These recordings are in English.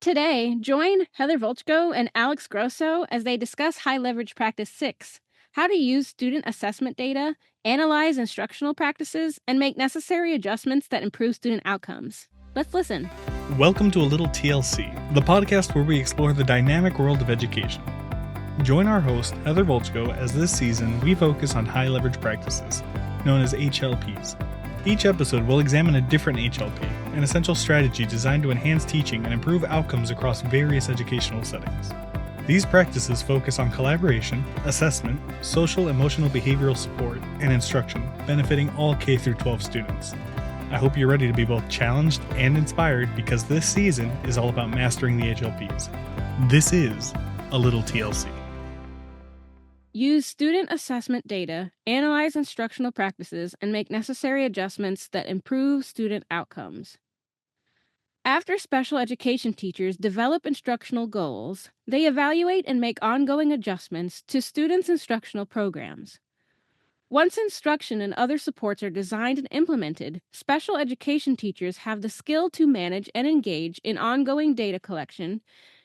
Today, join Heather Volchko and Alex Grosso as they discuss High Leverage Practice 6, how to use student assessment data, analyze instructional practices, and make necessary adjustments that improve student outcomes. Let's listen. Welcome to A Little TLC, the podcast where we explore the dynamic world of education. Join our host, Heather Volchko, as this season we focus on high leverage practices, known as HLPs. Each episode will examine a different HLP, an essential strategy designed to enhance teaching and improve outcomes across various educational settings. These practices focus on collaboration, assessment, social emotional behavioral support, and instruction, benefiting all K-12 students. I hope you're ready to be both challenged and inspired because this season is all about mastering the HLPs. This is A Little TLC. Use student assessment data, analyze instructional practices, and make necessary adjustments that improve student outcomes. After special education teachers develop instructional goals, they evaluate and make ongoing adjustments to students' instructional programs. Once instruction and other supports are designed and implemented, special education teachers have the skill to manage and engage in ongoing data collection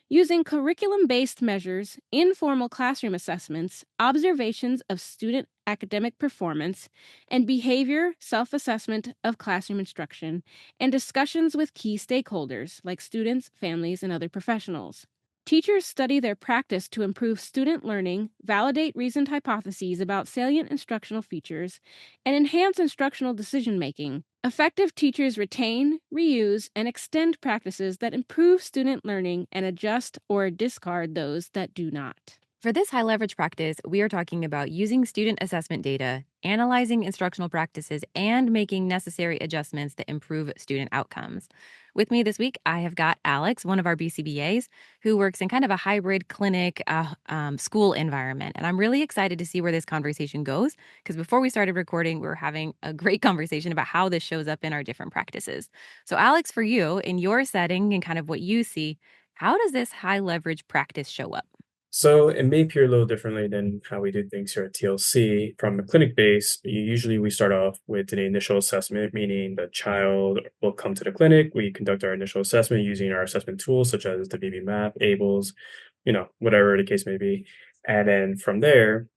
using curriculum-based measures, informal classroom assessments, observations of student academic performance, and behavior self-assessment of classroom instruction, and discussions with key stakeholders like students, families, and other professionals. Teachers study their practice to improve student learning, validate reasoned hypotheses about salient instructional features, and enhance instructional decision-making. Effective teachers retain, reuse, and extend practices that improve student learning and adjust or discard those that do not. For this high leverage practice, we are talking about using student assessment data, analyzing instructional practices, and making necessary adjustments that improve student outcomes. With me this week, I have got Alex, one of our BCBAs, who works in kind of a hybrid clinic school environment. And I'm really excited to see where this conversation goes, because before we started recording, we were having a great conversation about how this shows up in our different practices. So Alex, for you, in your setting and kind of what you see, how does this high leverage practice show up? So it may appear a little differently than how we do things here at TLC. From a clinic base, usually we start off with an initial assessment, meaning the child will come to the clinic. We conduct our initial assessment using our assessment tools such as the BB map, ABLES, whatever the case may be. And then from there,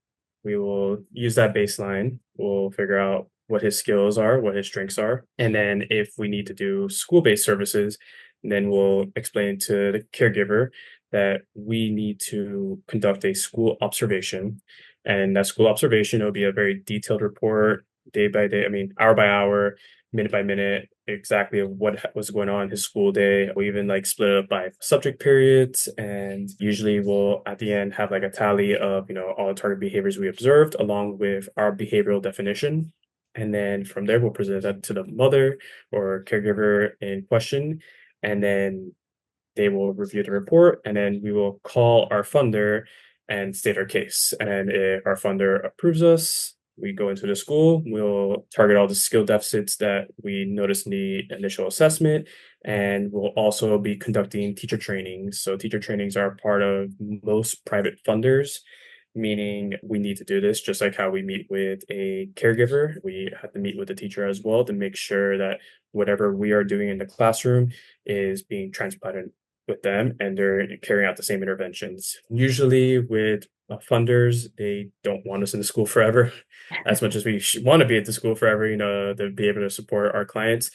we will use that baseline. We'll figure out what his skills are, what his strengths are. And then if we need to do school-based services, then we'll explain to the caregiver that we need to conduct a school observation. And that school observation will be a very detailed report, day by day, hour by hour, minute by minute, exactly of what was going on in his school day. We even split it up by subject periods. And usually we'll at the end have a tally of, all the target behaviors we observed along with our behavioral definition. And then from there, we'll present that to the mother or caregiver in question. And then they will review the report, and then we will call our funder and state our case. And if our funder approves us, we go into the school, we'll target all the skill deficits that we notice in the initial assessment, and we'll also be conducting teacher trainings. So teacher trainings are part of most private funders, meaning we need to do this just like how we meet with a caregiver. We have to meet with the teacher as well to make sure that whatever we are doing in the classroom is being transplanted with them and they're carrying out the same interventions. Usually with funders, they don't want us in the school forever. As much as we want to be at the school forever, to be able to support our clients,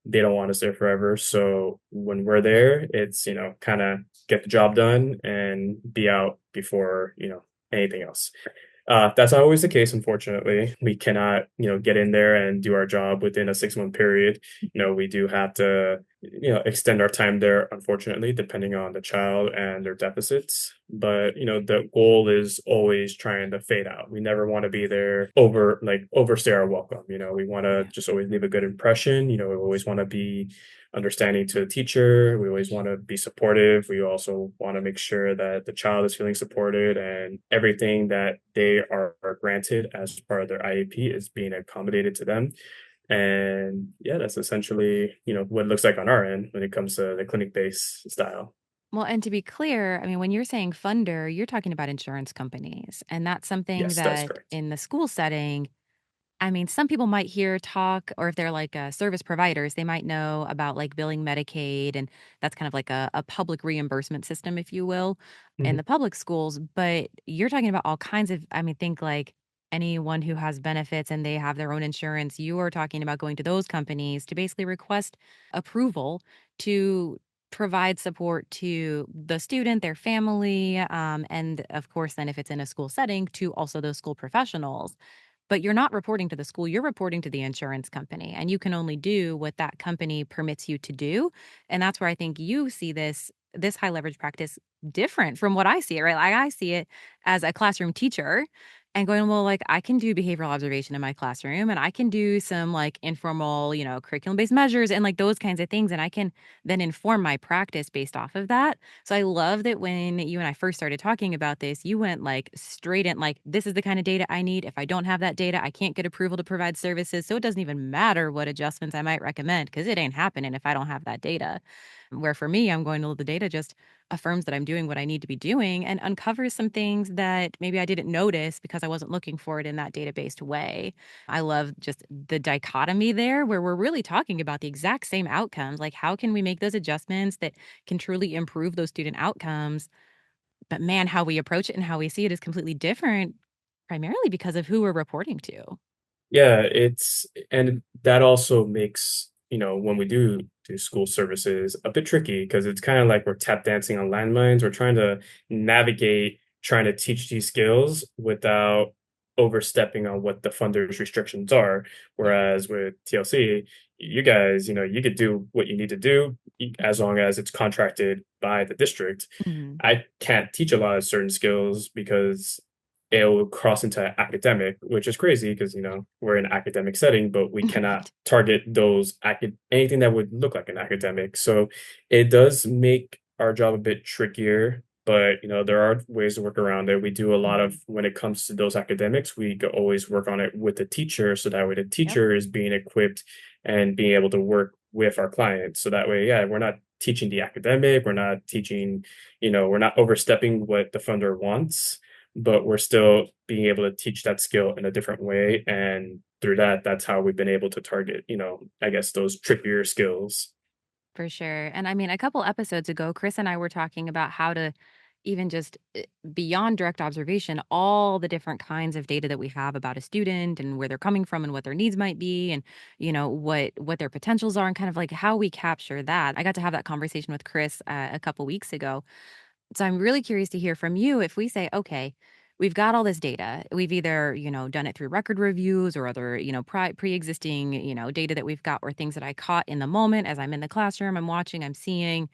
they don't want us there forever. So when we're there, it's, kind of get the job done and be out before, anything else. That's not always the case, unfortunately. We cannot, get in there and do our job within a 6-month period. We do have to, extend our time there, unfortunately, depending on the child and their deficits. But, the goal is always trying to fade out. We never want to be there overstay our welcome. We want to just always leave a good impression. We always want to be understanding to the teacher. We always want to be supportive. We also want to make sure that the child is feeling supported and everything that they are granted as part of their IEP is being accommodated to them. And yeah, that's essentially, what it looks like on our end when it comes to the clinic-based style. Well, and to be clear, I mean, when you're saying funder, you're talking about insurance companies. And that's something Yes, that's that correct. in the school setting, I mean, some people might hear talk, or if they're like service providers, they might know about like billing Medicaid, and that's kind of like a public reimbursement system, if you will, in Mhm. the public schools. But you're talking about all kinds of, I mean, think like anyone who has benefits and they have their own insurance. You are talking about going to those companies to basically request approval to provide support to the student, their family, and of course, then if it's in a school setting, to also those school professionals. But you're not reporting to the school, you're reporting to the insurance company, and you can only do what that company permits you to do. And that's where I think you see this high leverage practice different from what I see it, right? Like I see it as a classroom teacher and going, well, like I can do behavioral observation in my classroom and I can do some like informal, curriculum based measures and like those kinds of things. And I can then inform my practice based off of that. So I love that when you and I first started talking about this, you went like straight in, like, this is the kind of data I need. If I don't have that data, I can't get approval to provide services. So it doesn't even matter what adjustments I might recommend because it ain't happening if I don't have that data. Where for me, I'm going, well, the data just affirms that I'm doing what I need to be doing and uncovers some things that maybe I didn't notice because I wasn't looking for it in that data based way. I love just the dichotomy there where we're really talking about the exact same outcomes. Like, how can we make those adjustments that can truly improve those student outcomes? But man, how we approach it and how we see it is completely different, primarily because of who we're reporting to. Yeah, and that also makes, when we do school services a bit tricky because it's kind of like we're tap dancing on landmines. We're trying to navigate, trying to teach these skills without overstepping on what the funder's restrictions are. Yeah. Whereas with TLC, you guys, you could do what you need to do as long as it's contracted by the district. Mhm. I can't teach a lot of certain skills because it'll cross into academic, which is crazy because we're in an academic setting, but we cannot Right. target anything that would look like an academic. So it does make our job a bit trickier, but there are ways to work around it. We do a lot of Mhm. when it comes to those academics, we could always work on it with the teacher, so that way the Yep. teacher is being equipped and being able to work with our clients. So that way, yeah, we're not teaching the academic, we're not teaching, we're not overstepping what the funder wants, but we're still being able to teach that skill in a different way. And through that, that's how we've been able to target, I guess those trickier skills. For sure. And I mean, a couple episodes ago, Chris and I were talking about how to even just beyond direct observation, all the different kinds of data that we have about a student and where they're coming from and what their needs might be and what their potentials are and kind of like how we capture that. I got to have that conversation with Chris a couple weeks ago. So I'm really curious to hear from you if we say, okay, we've got all this data. We've either, done it through record reviews or other, pre-existing, data that we've got or things that I caught in the moment as I'm in the classroom, I'm watching, I'm seeing.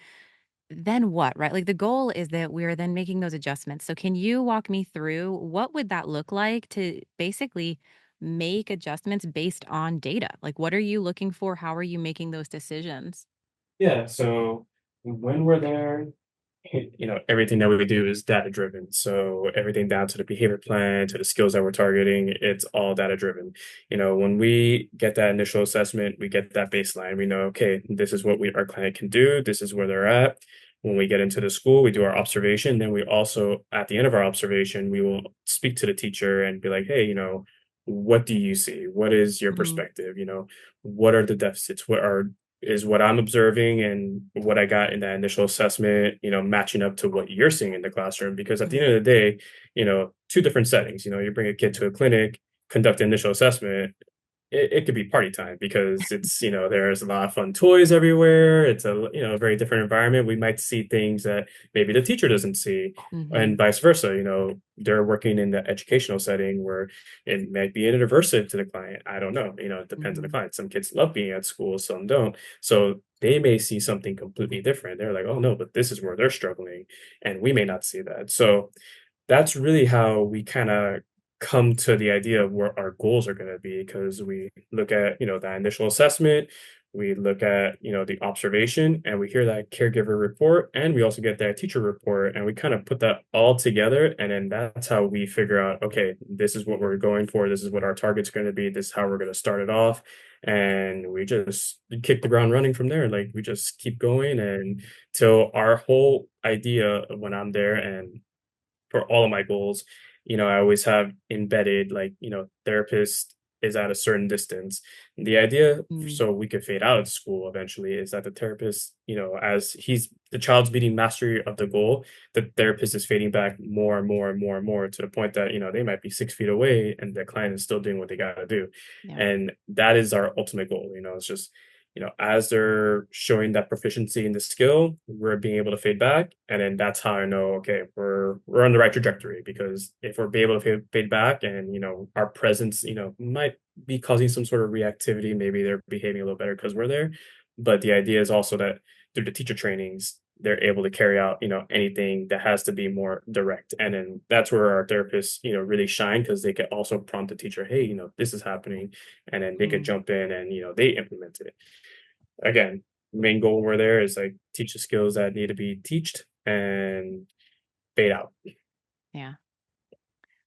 Then what, right? Like the goal is that we're then making those adjustments. So can you walk me through what would that look like to basically make adjustments based on data? Like what are you looking for? How are you making those decisions? Yeah. So when we're there, everything that we do is data driven. So everything down to the behavior plan, to the skills that we're targeting, it's all data driven. When we get that initial assessment, we get that baseline. We know, okay, this is what our client can do. This is where they're at. When we get into the school, we do our observation. Then we also, at the end of our observation, we will speak to the teacher and be like, hey, what do you see? What is your Mhm. perspective? What are the deficits? Is what I'm observing and what I got in that initial assessment, matching up to what you're seeing in the classroom. Because at the end Mhm. of the day, two different settings. You bring a kid to a clinic, conduct an initial assessment, it could be party time because it's there's a lot of fun toys everywhere. It's a very different environment. We might see things that maybe the teacher doesn't see, and Mhm. vice versa. They're working in the educational setting where it might be aversive to the client. I don't know. It depends on the Mhm. client. Some kids love being at school, some don't. So they may see something completely different. They're like, oh no, but this is where they're struggling, and we may not see that. So that's really how we kind of come to the idea of where our goals are going to be, because we look at that initial assessment, we look at the observation, and we hear that caregiver report, and we also get that teacher report, and we kind of put that all together, and then that's how we figure out, okay, this is what we're going for, this is what our target's going to be, this is how we're going to start it off, and we just kick the ground running from there. Like we just keep going, and till our whole idea when I'm there, and for all of my goals, I always have embedded like, therapists is at a certain distance. The idea, Mm, so we could fade out of school eventually, is that the therapist, as the child's beating mastery of the goal, the therapist is fading back more and more and more and more to the point that, they might be 6 feet away and the client is still doing what they got to do. yeah. And that is our ultimate goal. It's just, as they're showing that proficiency in the skill, we're being able to fade back. And then that's how I know, okay, we're on the right trajectory. Because if we're be able to fade back and, our presence, might be causing some sort of reactivity, maybe they're behaving a little better because we're there. But the idea is also that through the teacher trainings, they're able to carry out, anything that has to be more direct. And then that's where our therapists, really shine, because they can also prompt the teacher, hey, this is happening. And then they could Mm, jump in and, they implement it. Again, main goal over there is like teach the skills that need to be teached and fade out. yeah.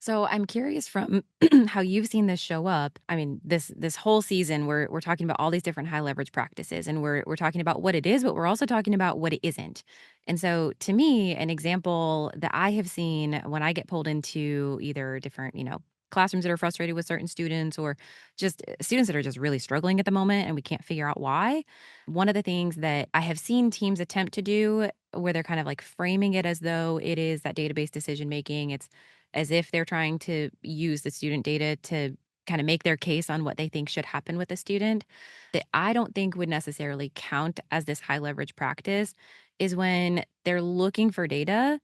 So I'm curious from how you've seen this show up. I mean, this whole season we're talking about all these different high leverage practices, and we're talking about what it is, but we're also talking about what it isn't. And so to me, an example that I have seen when I get pulled into either different, classrooms that are frustrated with certain students, or just students that are just really struggling at the moment and we can't figure out why. One of the things that I have seen teams attempt to do, where they're kind of like framing it as though it is that database decision making, it's as if they're trying to use the student data to kind of make their case on what they think should happen with the student, that I don't think would necessarily count as this high leverage practice, is when they're looking for data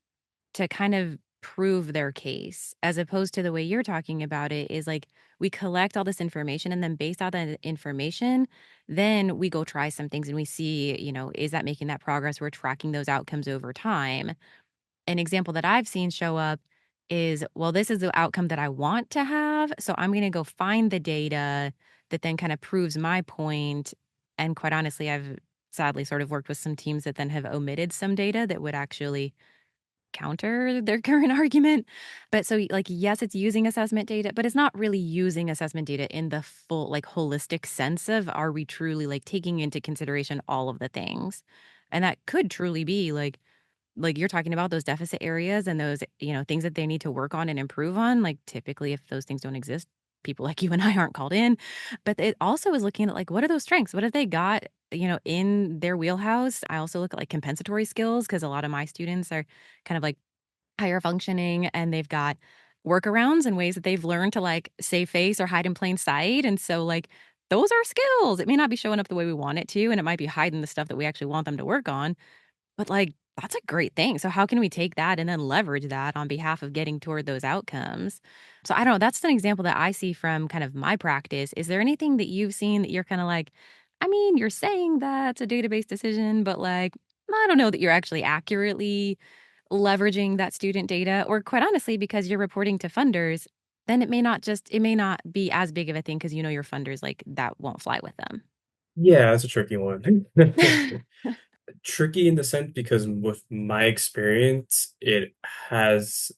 to kind of prove their case, as opposed to the way you're talking about it is like we collect all this information, and then based on that information, then we go try some things and we see, is that making that progress? We're tracking those outcomes over time. An example that I've seen show up is, well, this is the outcome that I want to have. So I'm going to go find the data that then kind of proves my point. And quite honestly, I've sadly sort of worked with some teams that then have omitted some data that would actually counter their current argument. But so, like, yes, it's using assessment data, but it's not really using assessment data in the full, like, holistic sense of, are we truly like taking into consideration all of the things? And that could truly be like you're talking about those deficit areas and those, things that they need to work on and improve on. Like typically if those things don't exist, people like you and I aren't called in. But it also is looking at like, what are those strengths? What have they got, in their wheelhouse? I also look at like compensatory skills, because a lot of my students are kind of like higher functioning and they've got workarounds and ways that they've learned to like save face or hide in plain sight. And so like those are skills. It may not be showing up the way we want it to, and it might be hiding the stuff that we actually want them to work on, but, like, that's a great thing. So how can we take that and then leverage that on behalf of getting toward those outcomes? So I don't know, that's an example that I see from kind of my practice. Is there anything that you've seen that you're kinda like, I mean, you're saying that's a database decision, but, like, I don't know that you're actually accurately leveraging that student data? Or quite honestly, because you're reporting to funders, then it may not be as big of a thing because your funders, like, that won't fly with them. Yeah, that's a tricky one. Tricky in the sense because with my experience, it has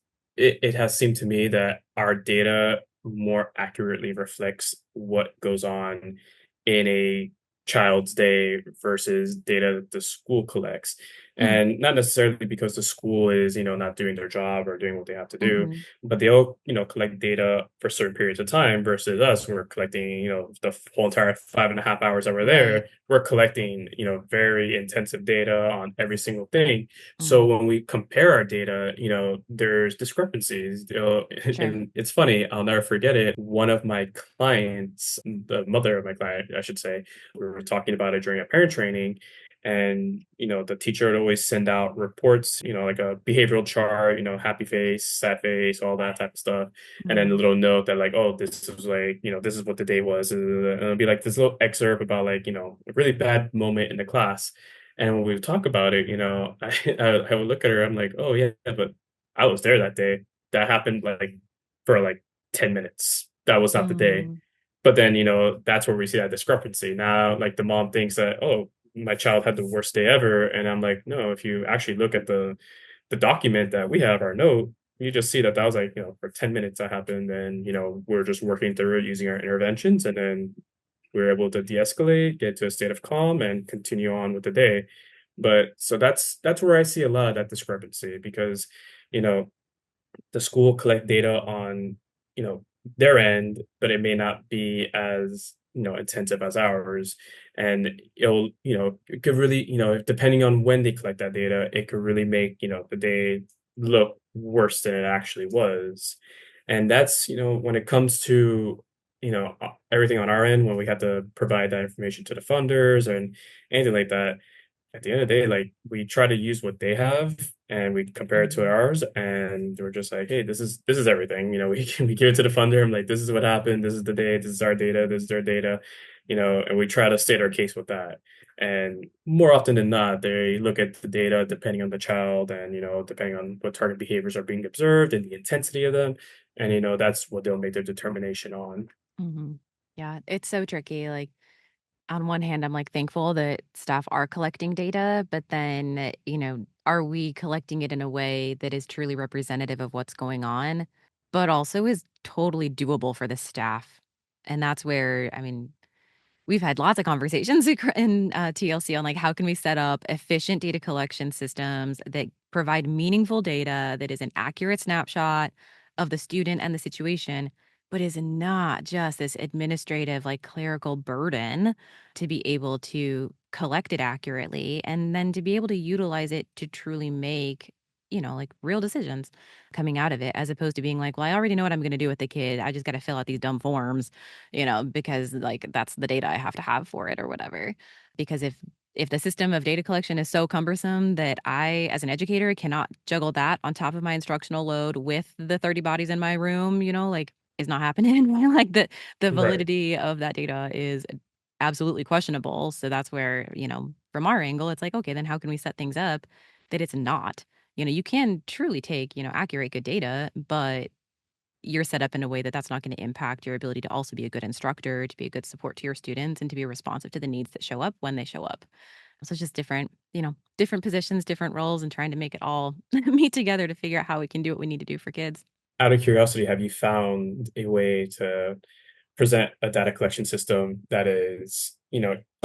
seemed to me that our data more accurately reflects what goes on in a child's day versus data that the school collects. Mm, And not necessarily because the school is, not doing their job or doing what they have to do, mhm. but they'll, collect data for certain periods of time versus us who are collecting, the whole entire 5.5 hours that we're Right. there. We're collecting, very intensive data on every single thing. So Mm, when we compare our data, there's discrepancies. sure. And it's funny, I'll never forget it. One of my clients, the mother of my client, I should say, we were talking about it during a parent training. And, the teacher would always send out reports, like a behavioral chart, happy face, sad face, all that type of stuff. And then Mm, a little note that like, oh, this was like, this is what the day was. And it'll be like this little excerpt about like, a really bad moment in the class. And when we would talk about it, I would look at her, I'm like, oh yeah, but I was there that day. That happened like for like 10 minutes. That was not the day. mm, But then, that's where we see that discrepancy. Now, like the mom thinks that, oh, my child had the worst day ever. And I'm like, no, if you actually look at the document that we have, our note, you just see that that was like, for 10 minutes that happened. And, we're just working through it using our interventions. And then we were able to de-escalate, get to a state of calm and continue on with the day. But so that's where I see a lot of that discrepancy because, you know, the school collect data on, their end, but it may not be as, intensive as ours. And it could really, depending on when they collect that data, it could really make, the day look worse than it actually was. And that's, when it comes to, everything on our end, when we have to provide that information to the funders and anything like that, at the end of the day, like, we try to use what they have and we compare it to Mhm. ours, and we're just like, hey, this is everything. We give it to the funder. I'm like, this is what happened. This is the day. This is our data. This is their data. And we try to state our case with that. And more often than not, they look at the data depending on the child and depending on what target behaviors are being observed and the intensity of them, and that's what they'll make their determination on. Mhm. Yeah, it's so tricky. Like, on one hand, I'm like thankful that staff are collecting data, but then, are we collecting it in a way that is truly representative of what's going on, but also is totally doable for the staff? And that's where, I mean, we've had lots of conversations in TLC on like how can we set up efficient data collection systems that provide meaningful data that is an accurate snapshot of the student and the situation, but is not just this administrative, like clerical burden to be able to collect it accurately and then to be able to utilize it to truly make, like real decisions coming out of it, as opposed to being like, well, I already know what I'm going to do with the kid. I just got to fill out these dumb forms, because like that's the data I have to have for it or whatever. Because if the system of data collection is so cumbersome that I, as an educator, cannot juggle that on top of my instructional load with the 30 bodies in my room, like is not happening. Like the Right. validity of that data is absolutely questionable. So that's where, from our angle, it's like, okay, then how can we set things up that it's not? You can truly take, accurate, good data, but you're set up in a way that that's not going to impact your ability to also be a good instructor, to be a good support to your students, and to be responsive to the needs that show up when they show up. So it's just different, different positions, different roles, and trying to make it all meet together to figure out how we can do what we need to do for kids. Out of curiosity, have you found a way to present a data collection system that is,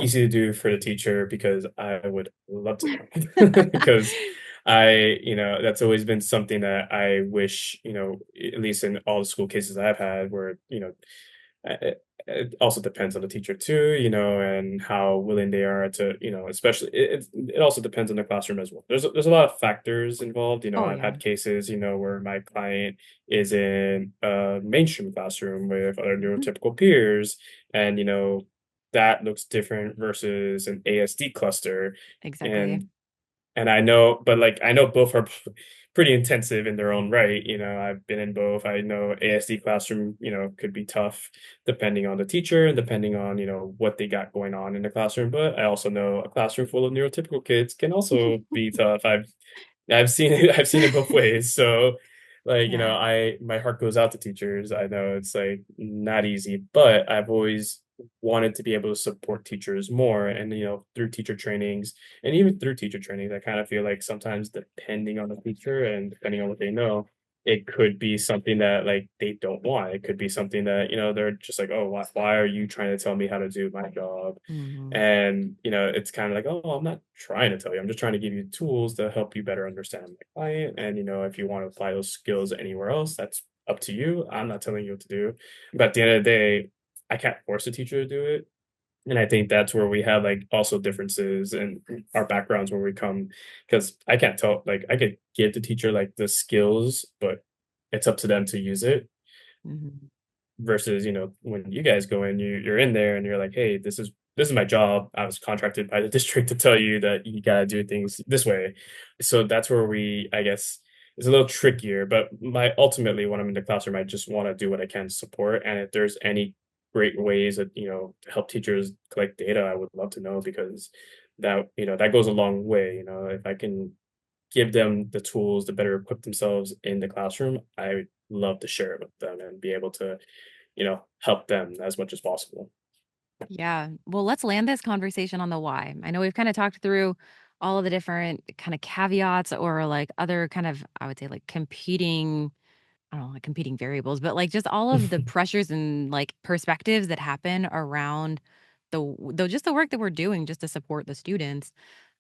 easy to do for the teacher? Because I would love to know. Because that's always been something that I wish, at least in all the school cases I've had where, it also depends on the teacher too, and how willing they are to, especially it also depends on the classroom as well. There's a lot of factors involved. Oh, I've yeah. had cases, where my client is in a mainstream classroom with other Mhm. neurotypical peers, and that looks different versus an ASD cluster, Exactly. and I know, but like I know both are pretty intensive in their own right. I've been in both. I know ASD classroom, could be tough depending on the teacher and depending on, what they got going on in the classroom. But I also know a classroom full of neurotypical kids can also be tough. I've seen it, I've seen it both ways. So like, Yeah. my heart goes out to teachers. I know it's like not easy, but I've always wanted to be able to support teachers more, and through teacher trainings, and even through teacher trainings, I kind of feel like sometimes depending on the teacher and depending on what they know, it could be something that like they don't want. It could be something that, they're just like, oh, why are you trying to tell me how to do my job? Mhm. And, it's kind of like, oh, I'm not trying to tell you. I'm just trying to give you tools to help you better understand my client. And, if you want to apply those skills anywhere else, that's up to you. I'm not telling you what to do. But at the end of the day, I can't force a teacher to do it. And I think that's where we have like also differences in our backgrounds where we come, because I can't tell, like, I could give the teacher like the skills, but it's up to them to use it. Mhm. Versus, when you guys go in, you're in there and you're like, hey, this is my job. I was contracted by the district to tell you that you gotta do things this way. So that's where we, I guess, is a little trickier. But my ultimately, when I'm in the classroom, I just want to do what I can to support. And if there's any great ways that, to help teachers collect data, I would love to know, because that goes a long way. If I can give them the tools to better equip themselves in the classroom, I would love to share it with them and be able to, help them as much as possible. Yeah. Well, let's land this conversation on the why. I know we've kind of talked through all of the different kind of caveats or like other kind of, I would say, like competing, I don't know, like competing variables, but like just all of the pressures and like perspectives that happen around just the work that we're doing just to support the students.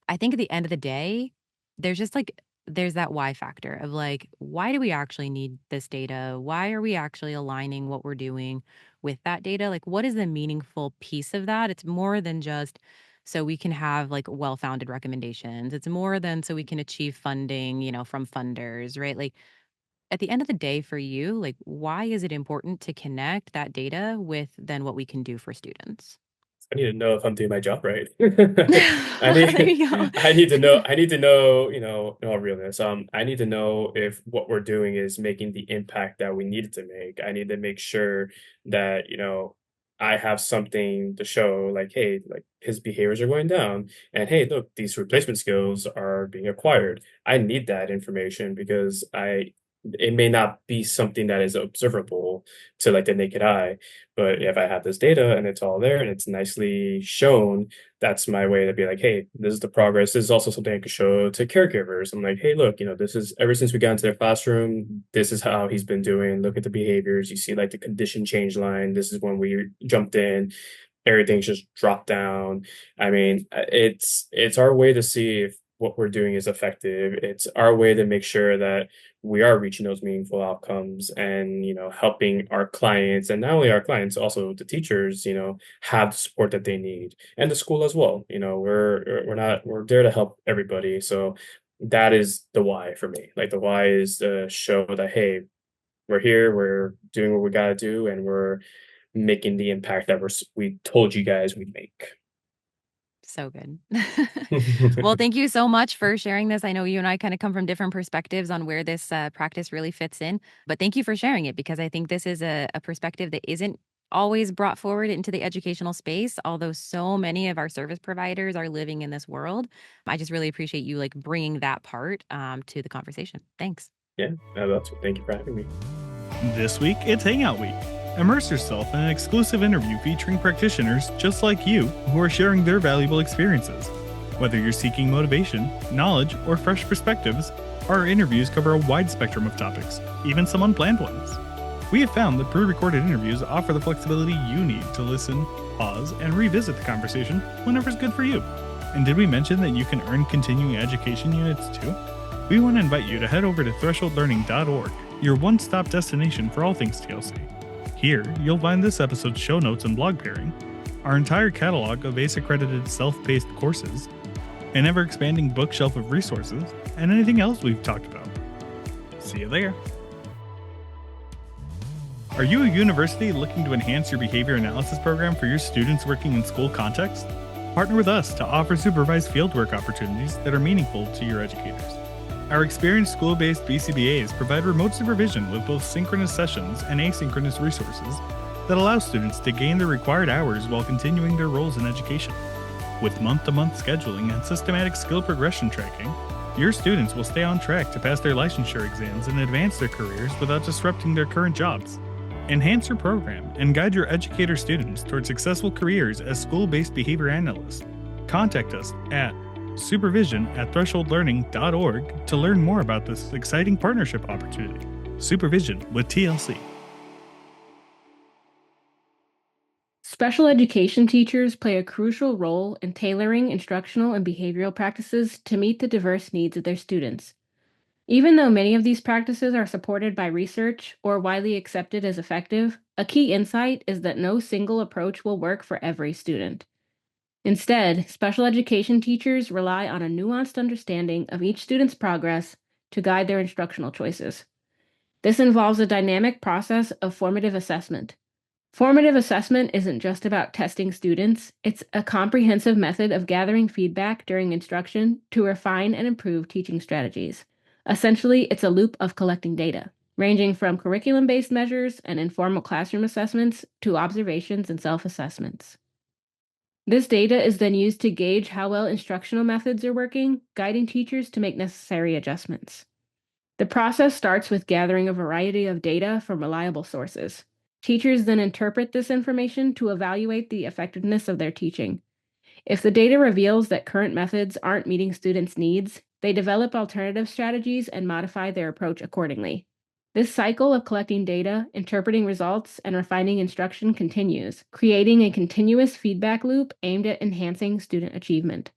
I think at the end of the day, there's just like there's that why factor of like, why do we actually need this data? Why are we actually aligning what we're doing with that data? Like, what is the meaningful piece of that? It's more than just so we can have like well-founded recommendations. It's more than so we can achieve funding, from funders, right? Like at the end of the day for you, like why is it important to connect that data with then what we can do for students? I need to know if I'm doing my job right. I There need you go. I need to know, in all realness, I need to know if what we're doing is making the impact that we need it to make. I need to make sure that, I have something to show like, hey, like his behaviors are going down and hey, look, these replacement skills are being acquired. I need that information because it may not be something that is observable to like the naked eye, but if I have this data and it's all there and it's nicely shown, that's my way to be like, hey, this is the progress. This is also something I could show to caregivers. I'm like, hey, look, this is ever since we got into their classroom, this is how he's been doing. Look at the behaviors. You see like the condition change line. This is when we jumped in. Everything's just dropped down. I mean, it's our way to see if what we're doing is effective. It's our way to make sure that we are reaching those meaningful outcomes and helping our clients, and not only our clients, also the teachers, have the support that they need, and the school as well. We're there to help everybody. So that is the why for me. Like the why is to show that, hey, we're here, we're doing what we got to do, and we're making the impact that we told you guys we'd make. So good. Well, thank you so much for sharing this. I know you and I kind of come from different perspectives on where this practice really fits in, but thank you for sharing it because I think this is a perspective that isn't always brought forward into the educational space, although so many of our service providers are living in this world. I just really appreciate you like bringing that part to the conversation. Thanks. Yeah, thank you for having me. This week, it's Hangout Week. Immerse yourself in an exclusive interview featuring practitioners just like you who are sharing their valuable experiences. Whether you're seeking motivation, knowledge, or fresh perspectives, our interviews cover a wide spectrum of topics, even some unplanned ones. We have found that pre-recorded interviews offer the flexibility you need to listen, pause, and revisit the conversation whenever's good for you. And did we mention that you can earn continuing education units too? We want to invite you to head over to thresholdlearning.org, your one-stop destination for all things TLC. Here, you'll find this episode's show notes and blog pairing, our entire catalog of ACE-accredited self-paced courses, an ever-expanding bookshelf of resources, and anything else we've talked about. See you there. Are you a university looking to enhance your behavior analysis program for your students working in school context? Partner with us to offer supervised fieldwork opportunities that are meaningful to your educators. Our experienced school-based BCBAs provide remote supervision with both synchronous sessions and asynchronous resources that allow students to gain the required hours while continuing their roles in education. With month-to-month scheduling and systematic skill progression tracking, your students will stay on track to pass their licensure exams and advance their careers without disrupting their current jobs. Enhance your program and guide your educator students toward successful careers as school-based behavior analysts. Contact us at supervision@thresholdlearning.org to learn more about this exciting partnership opportunity. Supervision with TLC. Special education teachers play a crucial role in tailoring instructional and behavioral practices to meet the diverse needs of their students. Even though many of these practices are supported by research or widely accepted as effective, a key insight is that no single approach will work for every student. Instead, special education teachers rely on a nuanced understanding of each student's progress to guide their instructional choices. This involves a dynamic process of formative assessment. Formative assessment isn't just about testing students, it's a comprehensive method of gathering feedback during instruction to refine and improve teaching strategies. Essentially, it's a loop of collecting data, ranging from curriculum-based measures and informal classroom assessments to observations and self-assessments. This data is then used to gauge how well instructional methods are working, guiding teachers to make necessary adjustments. The process starts with gathering a variety of data from reliable sources. Teachers then interpret this information to evaluate the effectiveness of their teaching. If the data reveals that current methods aren't meeting students' needs, they develop alternative strategies and modify their approach accordingly. This cycle of collecting data, interpreting results, and refining instruction continues, creating a continuous feedback loop aimed at enhancing student achievement.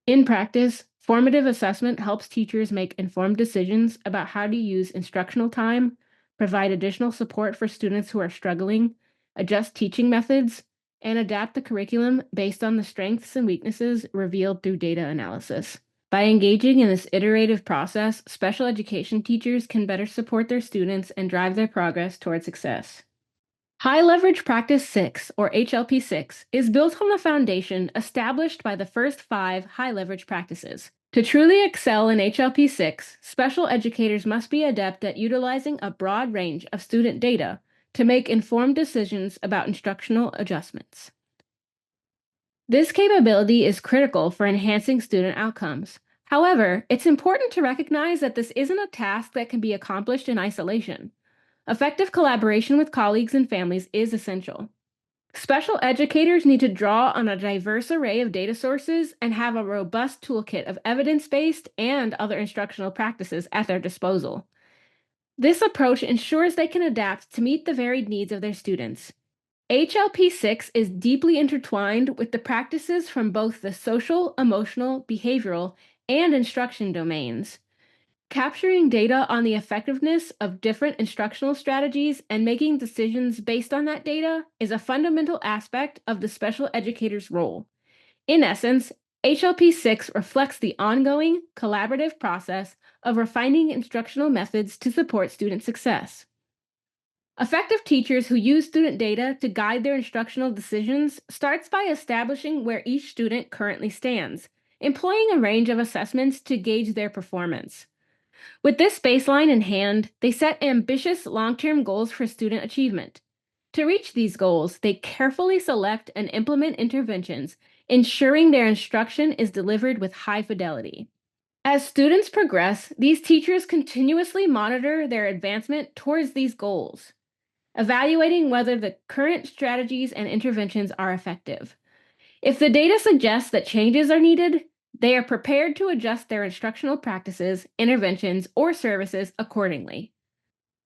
In practice, Formative assessment helps teachers make informed decisions about how to use instructional time, provide additional support for students who are struggling, adjust teaching methods, and adapt the curriculum based on the strengths and weaknesses revealed through data analysis. By engaging in this iterative process, special education teachers can better support their students and drive their progress toward success. High Leverage Practice 6, or HLP 6, is built on the foundation established by the first 5 high leverage practices. To truly excel in HLP 6, special educators must be adept at utilizing a broad range of student data to make informed decisions about instructional adjustments. This capability is critical for enhancing student outcomes. However, it's important to recognize that this isn't a task that can be accomplished in isolation. Effective collaboration with colleagues and families is essential. Special educators need to draw on a diverse array of data sources and have a robust toolkit of evidence-based and other instructional practices at their disposal. This approach ensures they can adapt to meet the varied needs of their students. HLP 6 is deeply intertwined with the practices from both the social, emotional, behavioral, and instruction domains. Capturing data on the effectiveness of different instructional strategies and making decisions based on that data is a fundamental aspect of the special educator's role. In essence, HLP 6 reflects the ongoing, collaborative process of refining instructional methods to support student success. Effective teachers who use student data to guide their instructional decisions starts by establishing where each student currently stands, employing a range of assessments to gauge their performance. With this baseline in hand, they set ambitious long-term goals for student achievement. To reach these goals, they carefully select and implement interventions, ensuring their instruction is delivered with high fidelity. As students progress, these teachers continuously monitor their advancement towards these goals, evaluating whether the current strategies and interventions are effective. If the data suggests that changes are needed, they are prepared to adjust their instructional practices, interventions, or services accordingly.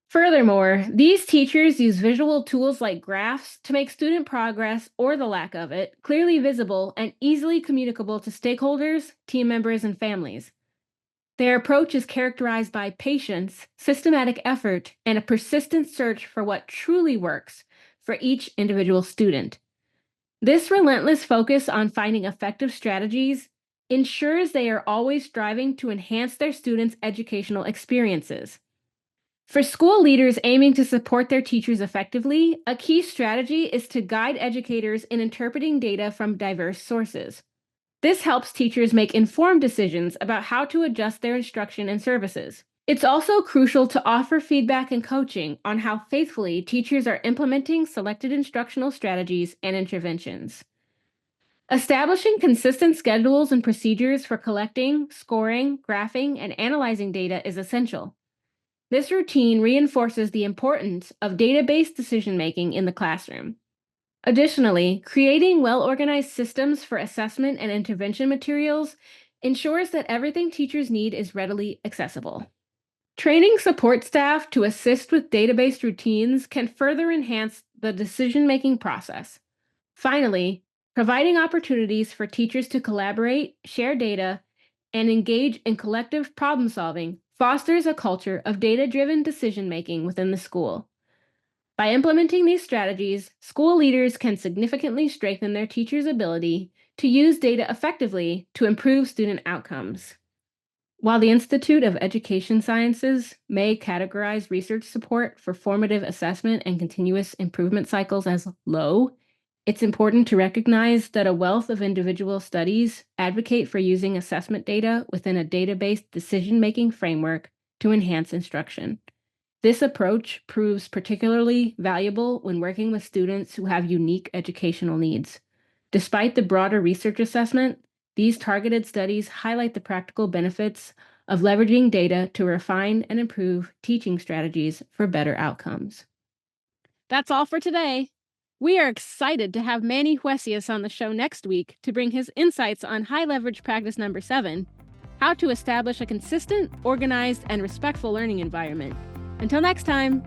Furthermore, these teachers use visual tools like graphs to make student progress, or the lack of it, clearly visible and easily communicable to stakeholders, team members, and families. Their approach is characterized by patience, systematic effort, and a persistent search for what truly works for each individual student. This relentless focus on finding effective strategies ensures they are always striving to enhance their students' educational experiences. For school leaders aiming to support their teachers effectively, a key strategy is to guide educators in interpreting data from diverse sources. This helps teachers make informed decisions about how to adjust their instruction and services. It's also crucial to offer feedback and coaching on how faithfully teachers are implementing selected instructional strategies and interventions. Establishing consistent schedules and procedures for collecting, scoring, graphing, and analyzing data is essential. This routine reinforces the importance of data-based decision-making in the classroom. Additionally, creating well-organized systems for assessment and intervention materials ensures that everything teachers need is readily accessible. Training support staff to assist with data-based routines can further enhance the decision-making process. Finally, providing opportunities for teachers to collaborate, share data, and engage in collective problem-solving fosters a culture of data-driven decision-making within the school. By implementing these strategies, school leaders can significantly strengthen their teachers' ability to use data effectively to improve student outcomes. While the Institute of Education Sciences may categorize research support for formative assessment and continuous improvement cycles as low, it's important to recognize that a wealth of individual studies advocate for using assessment data within a data-based decision-making framework to enhance instruction. This approach proves particularly valuable when working with students who have unique educational needs. Despite the broader research assessment, these targeted studies highlight the practical benefits of leveraging data to refine and improve teaching strategies for better outcomes. That's all for today. We are excited to have Manny Huesias on the show next week to bring his insights on high leverage practice number 7, how to establish a consistent, organized, and respectful learning environment. Until next time.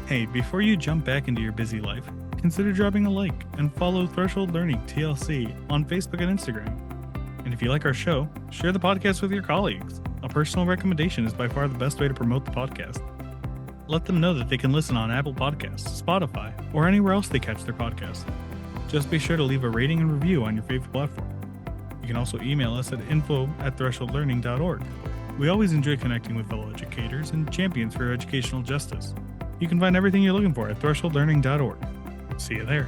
Hey, before you jump back into your busy life, consider dropping a like and follow Threshold Learning TLC on Facebook and Instagram. And if you like our show, share the podcast with your colleagues. A personal recommendation is by far the best way to promote the podcast. Let them know that they can listen on Apple Podcasts, Spotify, or anywhere else they catch their podcasts. Just be sure to leave a rating and review on your favorite platform. You can also email us at info@thresholdlearning.org. We always enjoy connecting with fellow educators and champions for educational justice. You can find everything you're looking for at thresholdlearning.org. See you there.